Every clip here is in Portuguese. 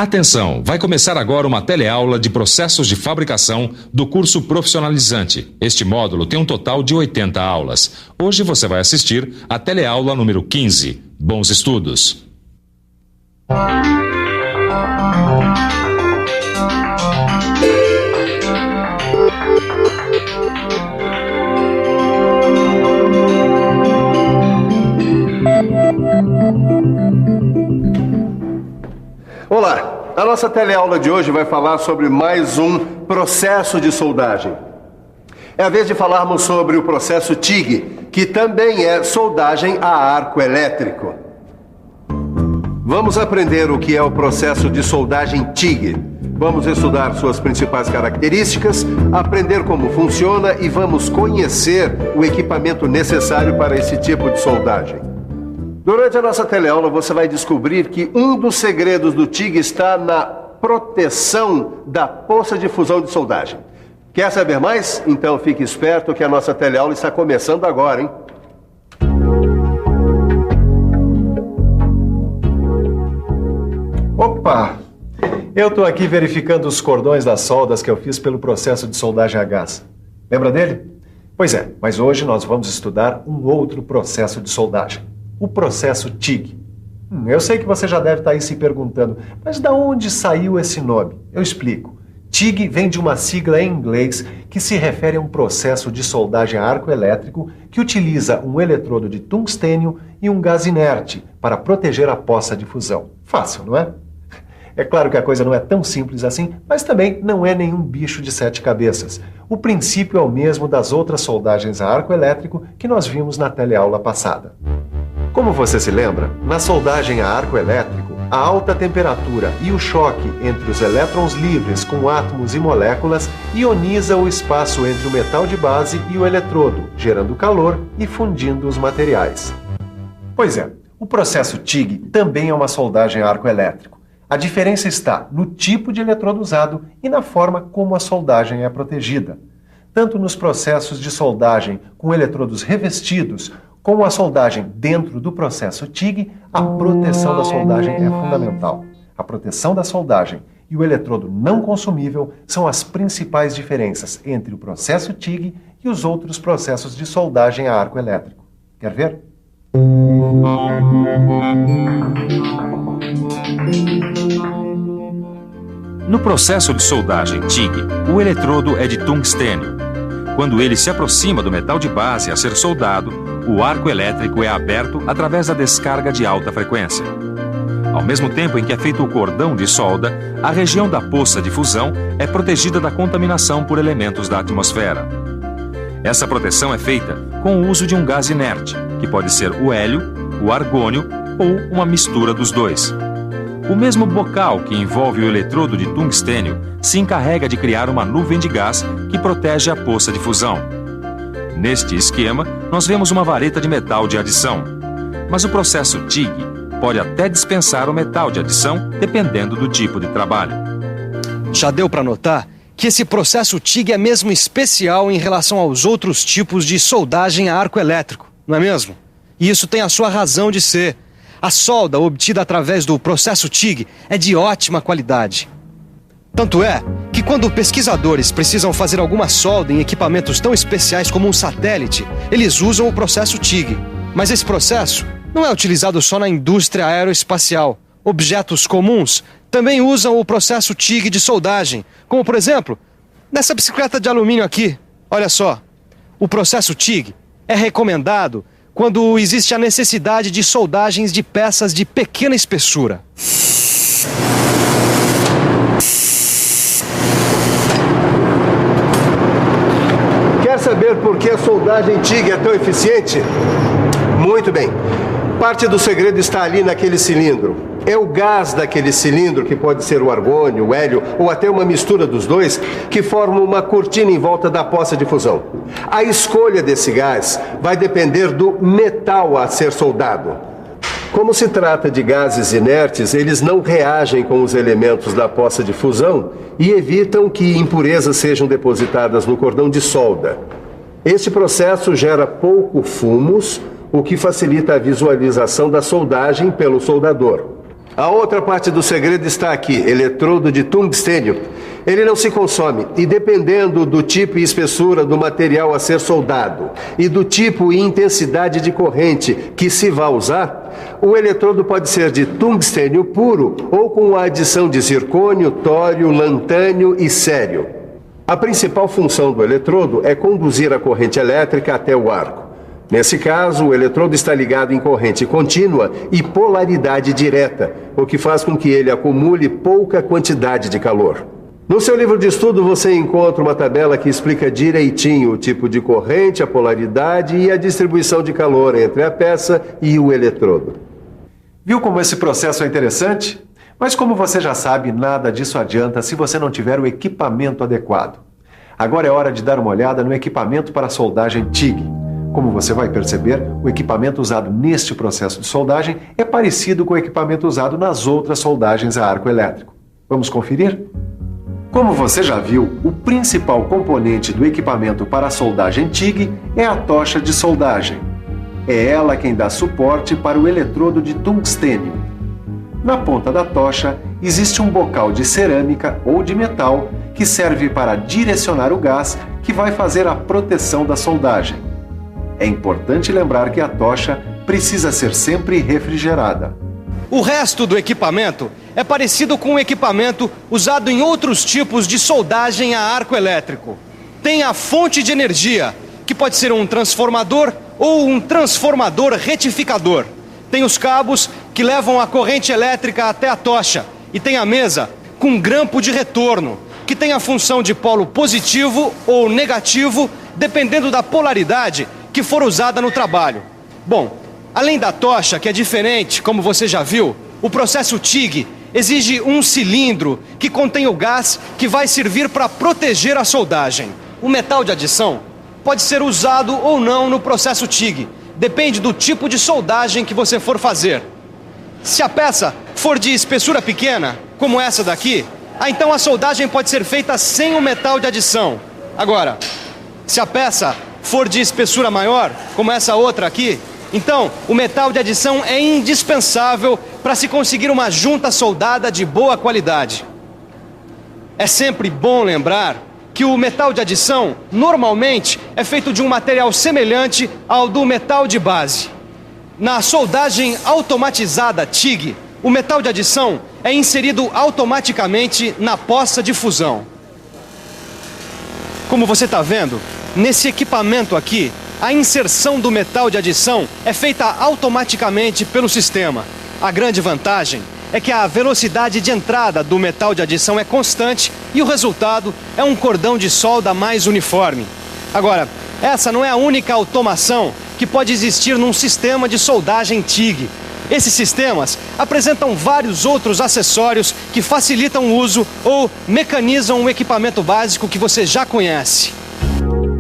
Atenção, vai começar agora uma teleaula de processos de fabricação do curso profissionalizante. Este módulo tem um total de 80 aulas. Hoje você vai assistir a teleaula número 15. Bons estudos! Olá, a nossa teleaula de hoje vai falar sobre mais um processo de soldagem. É a vez de falarmos sobre o processo TIG, que também é soldagem a arco elétrico. Vamos aprender o que é o processo de soldagem TIG. Vamos estudar suas principais características, aprender como funciona e vamos conhecer o equipamento necessário para esse tipo de soldagem. Durante a nossa teleaula, você vai descobrir que um dos segredos do TIG está na proteção da poça de fusão de soldagem. Quer saber mais? Então fique esperto que a nossa teleaula está começando agora, hein? Opa! Eu estou aqui verificando os cordões das soldas que eu fiz pelo processo de soldagem a gás. Lembra dele? Pois é, mas hoje nós vamos estudar um outro processo de soldagem. O processo TIG. Eu sei que você já deve estar aí se perguntando, mas de onde saiu esse nome? Eu explico. TIG vem de uma sigla em inglês que se refere a um processo de soldagem a arco elétrico que utiliza um eletrodo de tungstênio e um gás inerte para proteger a poça de fusão. Fácil, não é? É claro que a coisa não é tão simples assim, mas também não é nenhum bicho de 7 cabeças. O princípio é o mesmo das outras soldagens a arco elétrico que nós vimos na teleaula passada. Como você se lembra, na soldagem a arco elétrico, a alta temperatura e o choque entre os elétrons livres com átomos e moléculas ioniza o espaço entre o metal de base e o eletrodo, gerando calor e fundindo os materiais. Pois é, o processo TIG também é uma soldagem a arco elétrico. A diferença está no tipo de eletrodo usado e na forma como a soldagem é protegida. Tanto nos processos de soldagem com eletrodos revestidos, como a soldagem dentro do processo TIG, a proteção da soldagem é fundamental. A proteção da soldagem e o eletrodo não consumível são as principais diferenças entre o processo TIG e os outros processos de soldagem a arco elétrico. Quer ver? No processo de soldagem TIG, o eletrodo é de tungstênio. Quando ele se aproxima do metal de base a ser soldado, o arco elétrico é aberto através da descarga de alta frequência. Ao mesmo tempo em que é feito o cordão de solda, a região da poça de fusão é protegida da contaminação por elementos da atmosfera. Essa proteção é feita com o uso de um gás inerte, que pode ser o hélio, o argônio ou uma mistura dos dois. O mesmo bocal que envolve o eletrodo de tungstênio se encarrega de criar uma nuvem de gás que protege a poça de fusão. Neste esquema, nós vemos uma vareta de metal de adição. Mas o processo TIG pode até dispensar o metal de adição, dependendo do tipo de trabalho. Já deu para notar que esse processo TIG é mesmo especial em relação aos outros tipos de soldagem a arco elétrico, não é mesmo? E isso tem a sua razão de ser. A solda obtida através do processo TIG é de ótima qualidade. Tanto é que quando pesquisadores precisam fazer alguma solda em equipamentos tão especiais como um satélite, eles usam o processo TIG. Mas esse processo não é utilizado só na indústria aeroespacial. Objetos comuns também usam o processo TIG de soldagem, como por exemplo, nessa bicicleta de alumínio aqui. Olha só, o processo TIG é recomendado quando existe a necessidade de soldagens de peças de pequena espessura. Quer saber por que a soldagem TIG é tão eficiente? Muito bem. Parte do segredo está ali naquele cilindro. É o gás daquele cilindro, que pode ser o argônio, o hélio ou até uma mistura dos dois, que forma uma cortina em volta da poça de fusão. A escolha desse gás vai depender do metal a ser soldado. Como se trata de gases inertes, eles não reagem com os elementos da poça de fusão e evitam que impurezas sejam depositadas no cordão de solda. Este processo gera pouco fumos, o que facilita a visualização da soldagem pelo soldador. A outra parte do segredo está aqui, eletrodo de tungstênio. Ele não se consome e, dependendo do tipo e espessura do material a ser soldado e do tipo e intensidade de corrente que se vai usar, o eletrodo pode ser de tungstênio puro ou com a adição de zircônio, tório, lantânio e cério. A principal função do eletrodo é conduzir a corrente elétrica até o arco. Nesse caso, o eletrodo está ligado em corrente contínua e polaridade direta, o que faz com que ele acumule pouca quantidade de calor. No seu livro de estudo você encontra uma tabela que explica direitinho o tipo de corrente, a polaridade e a distribuição de calor entre a peça e o eletrodo. Viu como esse processo é interessante? Mas como você já sabe, nada disso adianta se você não tiver o equipamento adequado. Agora é hora de dar uma olhada no equipamento para soldagem TIG. Como você vai perceber, o equipamento usado neste processo de soldagem é parecido com o equipamento usado nas outras soldagens a arco elétrico. Vamos conferir? Como você já viu, o principal componente do equipamento para a soldagem TIG é a tocha de soldagem. É ela quem dá suporte para o eletrodo de tungstênio. Na ponta da tocha existe um bocal de cerâmica ou de metal que serve para direcionar o gás que vai fazer a proteção da soldagem. É importante lembrar que a tocha precisa ser sempre refrigerada. O resto do equipamento é parecido com o equipamento usado em outros tipos de soldagem a arco elétrico. Tem a fonte de energia, que pode ser um transformador ou um transformador retificador. Tem os cabos que levam a corrente elétrica até a tocha. E tem a mesa com grampo de retorno, que tem a função de polo positivo ou negativo, dependendo da polaridade que for usada no trabalho. Bom, além da tocha, que é diferente, como você já viu, o processo TIG exige um cilindro que contém o gás que vai servir para proteger a soldagem. O metal de adição pode ser usado ou não no processo TIG, depende do tipo de soldagem que você for fazer. Se a peça for de espessura pequena, como essa daqui, então a soldagem pode ser feita sem o metal de adição. Agora, se a peça for de espessura maior, como essa outra aqui, então o metal de adição é indispensável para se conseguir uma junta soldada de boa qualidade. É sempre bom lembrar que o metal de adição normalmente é feito de um material semelhante ao do metal de base. Na soldagem automatizada TIG, o metal de adição é inserido automaticamente na poça de fusão. Como você está vendo, nesse equipamento aqui, a inserção do metal de adição é feita automaticamente pelo sistema. A grande vantagem é que a velocidade de entrada do metal de adição é constante e o resultado é um cordão de solda mais uniforme. Agora, essa não é a única automação que pode existir num sistema de soldagem TIG. Esses sistemas apresentam vários outros acessórios que facilitam o uso ou mecanizam o equipamento básico que você já conhece.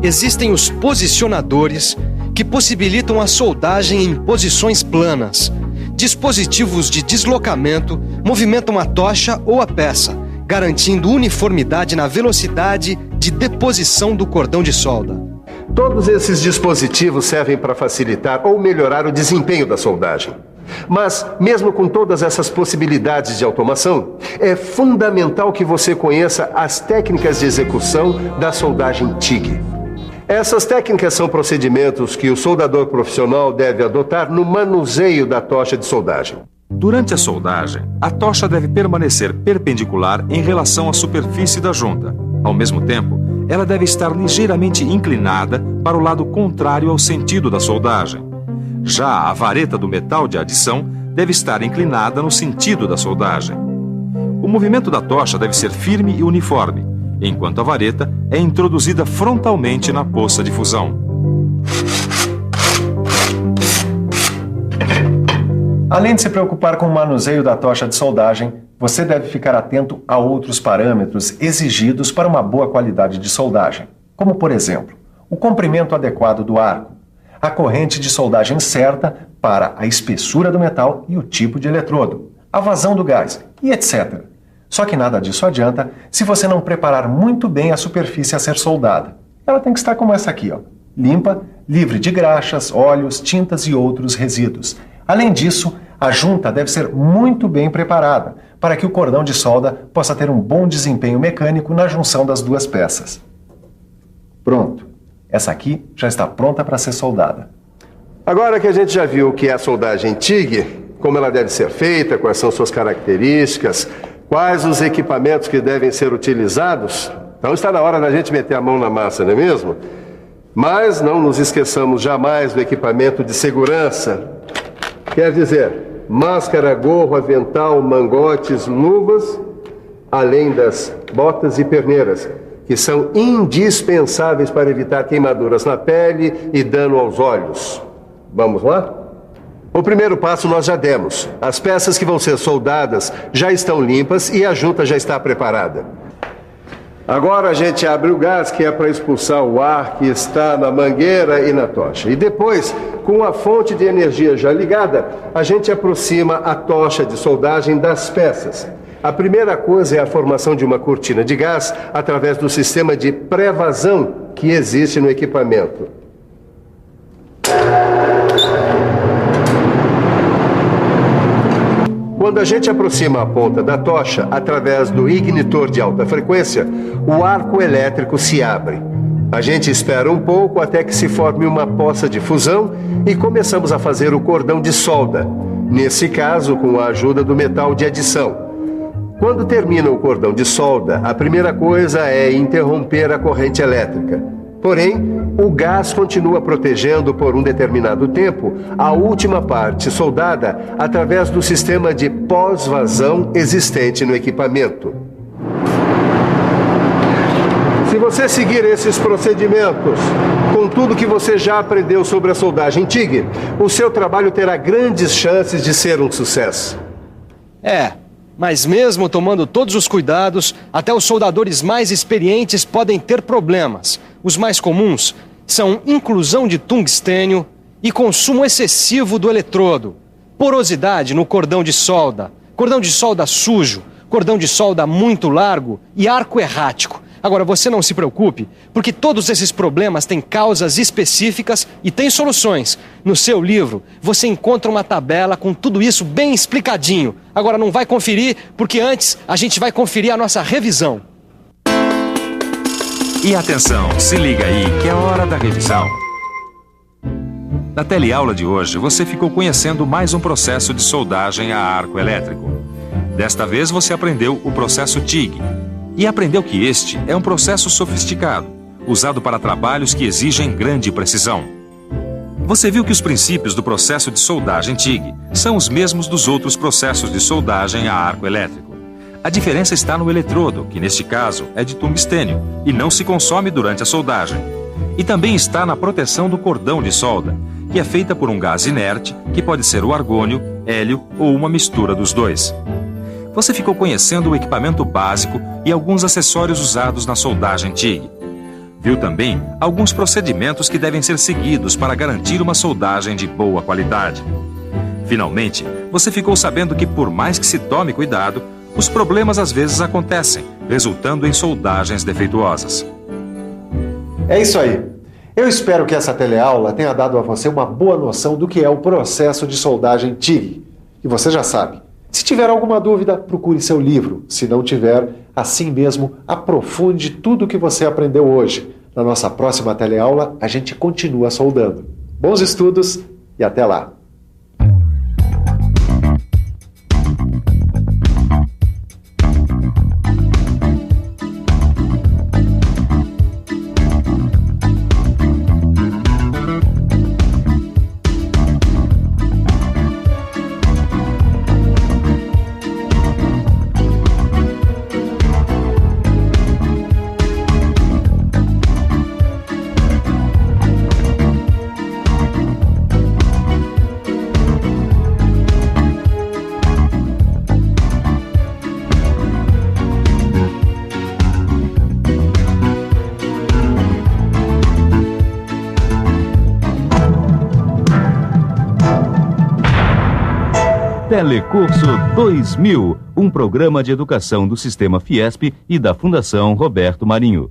Existem os posicionadores, que possibilitam a soldagem em posições planas. Dispositivos de deslocamento movimentam a tocha ou a peça, garantindo uniformidade na velocidade de deposição do cordão de solda. Todos esses dispositivos servem para facilitar ou melhorar o desempenho da soldagem. Mas, mesmo com todas essas possibilidades de automação, é fundamental que você conheça as técnicas de execução da soldagem TIG. Essas técnicas são procedimentos que o soldador profissional deve adotar no manuseio da tocha de soldagem. Durante a soldagem, a tocha deve permanecer perpendicular em relação à superfície da junta. Ao mesmo tempo, ela deve estar ligeiramente inclinada para o lado contrário ao sentido da soldagem. Já a vareta do metal de adição deve estar inclinada no sentido da soldagem. O movimento da tocha deve ser firme e uniforme, enquanto a vareta é introduzida frontalmente na poça de fusão. Além de se preocupar com o manuseio da tocha de soldagem, você deve ficar atento a outros parâmetros exigidos para uma boa qualidade de soldagem, como, por exemplo, o comprimento adequado do arco, a corrente de soldagem certa para a espessura do metal e o tipo de eletrodo, a vazão do gás e etc. Só que nada disso adianta se você não preparar muito bem a superfície a ser soldada. Ela tem que estar como essa aqui, ó, limpa, livre de graxas, óleos, tintas e outros resíduos. Além disso, A junta deve ser muito bem preparada para que o cordão de solda possa ter um bom desempenho mecânico na junção das duas peças. Pronto. Essa aqui já está pronta para ser soldada. Agora que a gente já viu o que é a soldagem TIG, como ela deve ser feita, quais são suas características, quais os equipamentos que devem ser utilizados, então está na hora da gente meter a mão na massa, não é mesmo? Mas não nos esqueçamos jamais do equipamento de segurança. Quer dizer, máscara, gorro, avental, mangotes, luvas, além das botas e perneiras, que são indispensáveis para evitar queimaduras na pele e dano aos olhos. Vamos lá? O primeiro passo nós já demos. As peças que vão ser soldadas já estão limpas e a junta já está preparada. Agora a gente abre o gás, que é para expulsar o ar que está na mangueira e na tocha. E depois, com a fonte de energia já ligada, a gente aproxima a tocha de soldagem das peças. A primeira coisa é a formação de uma cortina de gás através do sistema de pré-vazão que existe no equipamento. Quando a gente aproxima a ponta da tocha através do ignitor de alta frequência, o arco elétrico se abre. A gente espera um pouco até que se forme uma poça de fusão e começamos a fazer o cordão de solda, nesse caso com a ajuda do metal de adição. Quando termina o cordão de solda, a primeira coisa é interromper a corrente elétrica. Porém, o gás continua protegendo por um determinado tempo a última parte soldada através do sistema de pós-vazão existente no equipamento. Se você seguir esses procedimentos, com tudo que você já aprendeu sobre a soldagem TIG, o seu trabalho terá grandes chances de ser um sucesso. Mas mesmo tomando todos os cuidados, até os soldadores mais experientes podem ter problemas. Os mais comuns são inclusão de tungstênio e consumo excessivo do eletrodo, porosidade no cordão de solda sujo, cordão de solda muito largo e arco errático. Agora, você não se preocupe, porque todos esses problemas têm causas específicas e têm soluções. No seu livro, você encontra uma tabela com tudo isso bem explicadinho. Agora, não vai conferir, porque antes a gente vai conferir a nossa revisão. E atenção, se liga aí que é hora da revisão. Na teleaula de hoje, você ficou conhecendo mais um processo de soldagem a arco elétrico. Desta vez, você aprendeu o processo TIG. E aprendeu que este é um processo sofisticado, usado para trabalhos que exigem grande precisão. Você viu que os princípios do processo de soldagem TIG são os mesmos dos outros processos de soldagem a arco elétrico. A diferença está no eletrodo, que neste caso é de tungstênio e não se consome durante a soldagem. E também está na proteção do cordão de solda, que é feita por um gás inerte, que pode ser o argônio, hélio ou uma mistura dos dois. Você ficou conhecendo o equipamento básico e alguns acessórios usados na soldagem TIG. Viu também alguns procedimentos que devem ser seguidos para garantir uma soldagem de boa qualidade. Finalmente, você ficou sabendo que, por mais que se tome cuidado, os problemas às vezes acontecem, resultando em soldagens defeituosas. É isso aí. Eu espero que essa teleaula tenha dado a você uma boa noção do que é o processo de soldagem TIG. E você já sabe. Se tiver alguma dúvida, procure seu livro. Se não tiver, assim mesmo, aprofunde tudo o que você aprendeu hoje. Na nossa próxima teleaula, a gente continua soldando. Bons estudos e até lá! Telecurso 2000, um programa de educação do Sistema Fiesp e da Fundação Roberto Marinho.